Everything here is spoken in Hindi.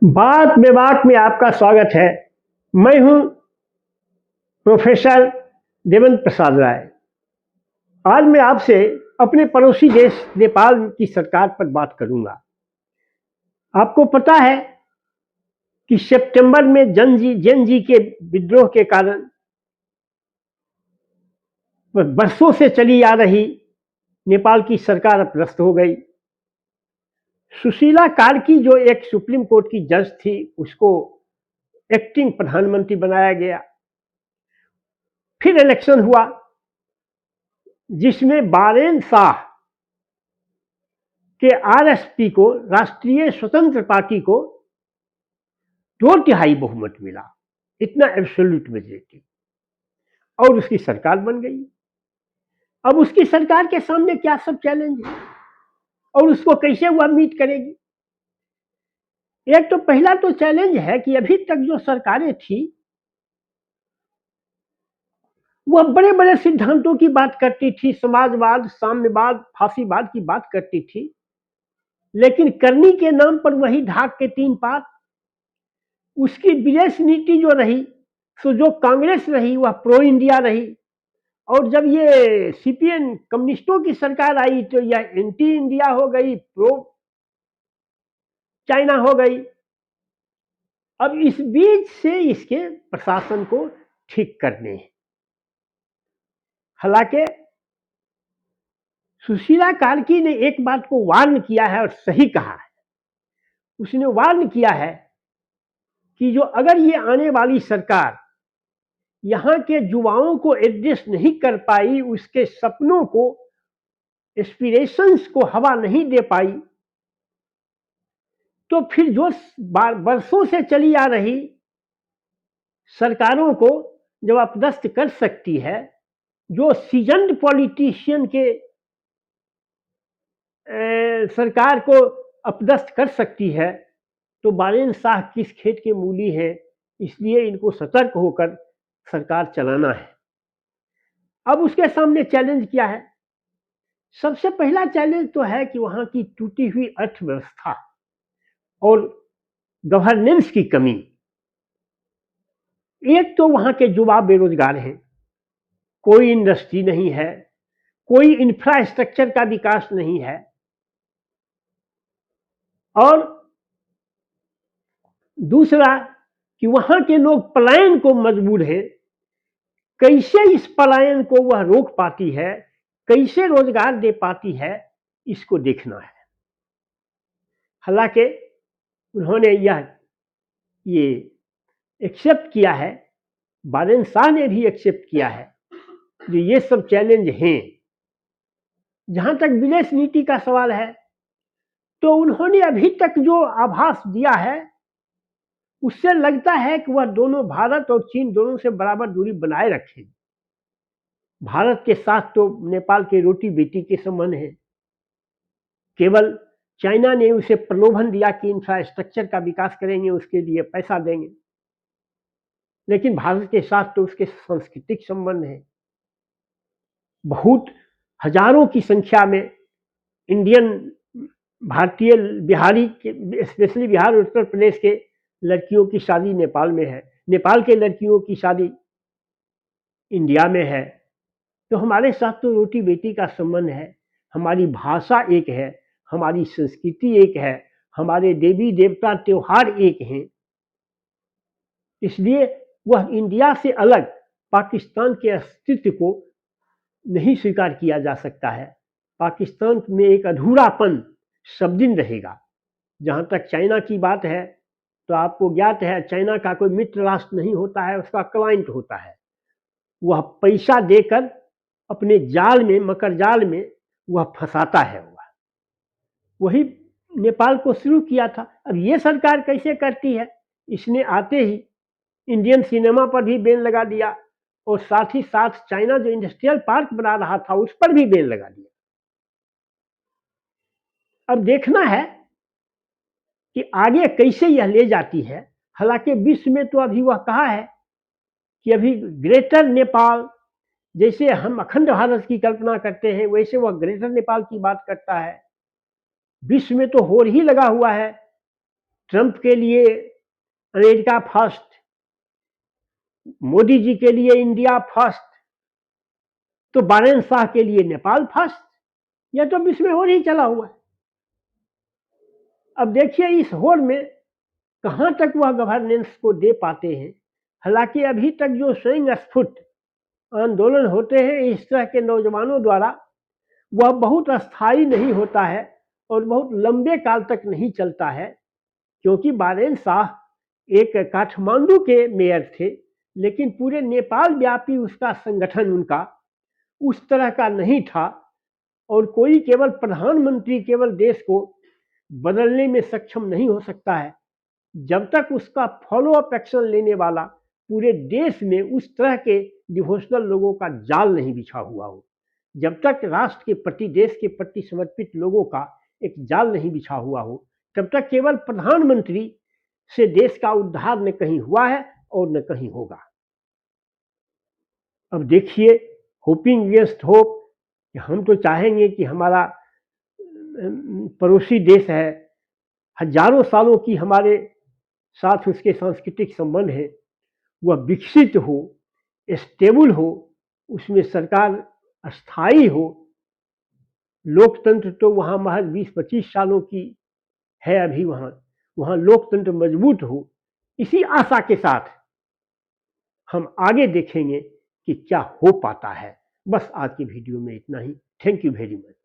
बात बेबाक में आपका स्वागत है। मैं हूं प्रोफेसर देवेंद्र प्रसाद राय। आज मैं आपसे अपने पड़ोसी देश नेपाल की सरकार पर बात करूंगा। आपको पता है कि सितंबर में जन जी के विद्रोह के कारण वर्षों से चली आ रही नेपाल की सरकार अपदस्थ हो गई। सुशीला कार्की जो एक सुप्रीम कोर्ट की जज थी, उसको एक्टिंग प्रधानमंत्री बनाया गया। फिर इलेक्शन हुआ जिसमें बारेन शाह के आरएसपी को, राष्ट्रीय स्वतंत्र पार्टी को 2/3 बहुमत मिला, इतना एब्सोल्यूट मेजोरिटी, और उसकी सरकार बन गई। अब उसकी सरकार के सामने क्या सब चैलेंज है और उसको कैसे वह मीट करेगी। एक तो पहला तो चैलेंज है कि अभी तक जो सरकारें थी वह बड़े बड़े सिद्धांतों की बात करती थी, समाजवाद, साम्यवाद, फांसीवाद की बात करती थी, लेकिन करनी के नाम पर वही ढाक के 3 पात। उसकी विदेश नीति जो रही, तो जो कांग्रेस रही वह प्रो इंडिया रही, और जब ये सीपीएन कम्युनिस्टों की सरकार आई तो यह एंटी इंडिया हो गई, प्रो चाइना हो गई। अब इस बीच से इसके प्रशासन को ठीक करने हैं। हालांकि सुशीला कार्की ने एक बात को वार्न किया है और सही कहा है। उसने वार्न किया है कि जो अगर ये आने वाली सरकार यहां के युवाओं को एड्रेस नहीं कर पाई, उसके सपनों को, एस्पिरेशंस को हवा नहीं दे पाई, तो फिर जो वर्षों से चली आ रही सरकारों को जब अपदस्थ कर सकती है, जो सीजन्ड पॉलिटिशियन के सरकार को अपदस्थ कर सकती है, तो बारेन शाह किस खेत के मूली है, इसलिए इनको सतर्क होकर सरकार चलाना है। अब उसके सामने चैलेंज क्या है? सबसे पहला चैलेंज तो है कि वहां की टूटी हुई अर्थव्यवस्था और गवर्नेंस की कमी। एक तो वहां के युवा बेरोजगार हैं, कोई इंडस्ट्री नहीं है, कोई इंफ्रास्ट्रक्चर का विकास नहीं है, और दूसरा कि वहां के लोग पलायन को मजबूर हैं। कैसे इस पलायन को वह रोक पाती है, कैसे रोजगार दे पाती है, इसको देखना है। हालांकि उन्होंने ये एक्सेप्ट किया है, बारेन शाह ने भी एक्सेप्ट किया है जो ये सब चैलेंज हैं। जहां तक विदेश नीति का सवाल है, तो उन्होंने अभी तक जो आभास दिया है उससे लगता है कि वह दोनों, भारत और चीन दोनों से बराबर दूरी बनाए रखें। भारत के साथ तो नेपाल के रोटी बेटी के संबंध है। केवल चाइना ने उसे प्रलोभन दिया कि इंफ्रास्ट्रक्चर का विकास करेंगे, उसके लिए पैसा देंगे, लेकिन भारत के साथ तो उसके सांस्कृतिक संबंध है। बहुत हजारों की संख्या में इंडियन, भारतीय, बिहारी, स्पेशली बिहार और उत्तर प्रदेश के लड़कियों की शादी नेपाल में है, नेपाल के लड़कियों की शादी इंडिया में है। तो हमारे साथ तो रोटी बेटी का संबंध है। हमारी भाषा एक है, हमारी संस्कृति एक है, हमारे देवी देवता त्योहार एक हैं। इसलिए वह इंडिया से अलग पाकिस्तान के अस्तित्व को नहीं स्वीकार किया जा सकता है। पाकिस्तान में एक अधूरापन सब दिन रहेगा। जहां तक चाइना की बात है, तो आपको ज्ञात है चाइना का कोई मित्र राष्ट्र नहीं होता है, उसका क्लाइंट होता है। वह पैसा देकर अपने जाल में, मकर जाल में वह फंसाता है। वही नेपाल को शुरू किया था। अब ये सरकार कैसे करती है? इसने आते ही इंडियन सिनेमा पर भी बैन लगा दिया, और साथ ही साथ चाइना जो इंडस्ट्रियल पार्क बना रहा था उस पर भी बैन लगा दिया। अब देखना है कि आगे कैसे यह ले जाती है। हालांकि विश्व में तो अभी वह कहा है कि अभी ग्रेटर नेपाल, जैसे हम अखंड भारत की कल्पना करते हैं, वैसे वह ग्रेटर नेपाल की बात करता है। विश्व में तो होड़ ही लगा हुआ है ट्रंप के लिए अमेरिका फर्स्ट, मोदी जी के लिए इंडिया फर्स्ट, तो बारेन शाह के लिए नेपाल फर्स्ट। यह तो विश्व में हो ही चला हुआ है। अब देखिए इस होड़ में कहां तक वह गवर्नेंस को दे पाते हैं। हालांकि अभी तक जो स्वयं स्फुट आंदोलन होते हैं इस तरह के नौजवानों द्वारा, वह बहुत अस्थायी नहीं होता है और बहुत लंबे काल तक नहीं चलता है, क्योंकि बारेन शाह एक काठमांडू के मेयर थे, लेकिन पूरे नेपाल व्यापी उसका संगठन उनका उस तरह का नहीं था। और कोई केवल प्रधानमंत्री केवल देश को बदलने में सक्षम नहीं हो सकता है जब तक उसका फॉलो अप एक्शन लेने वाला पूरे देश में उस तरह के डिवोशनल लोगों का जाल नहीं बिछा हुआ हो। जब तक राष्ट्र के प्रति, देश के प्रति समर्पित लोगों का एक जाल नहीं बिछा हुआ हो, तब तक केवल प्रधानमंत्री से देश का उद्धार न कहीं हुआ है और न कहीं होगा। अब देखिए, होपिंग अगेंस्ट होप, हम तो चाहेंगे कि हमारा पड़ोसी देश है, हजारों सालों की हमारे साथ उसके सांस्कृतिक संबंध है, वह विकसित हो, स्टेबल हो, उसमें सरकार अस्थायी हो, लोकतंत्र तो वहाँ महज 20-25 सालों की है अभी, वहाँ लोकतंत्र मजबूत हो। इसी आशा के साथ हम आगे देखेंगे कि क्या हो पाता है। बस आज की वीडियो में इतना ही। Thank you very much.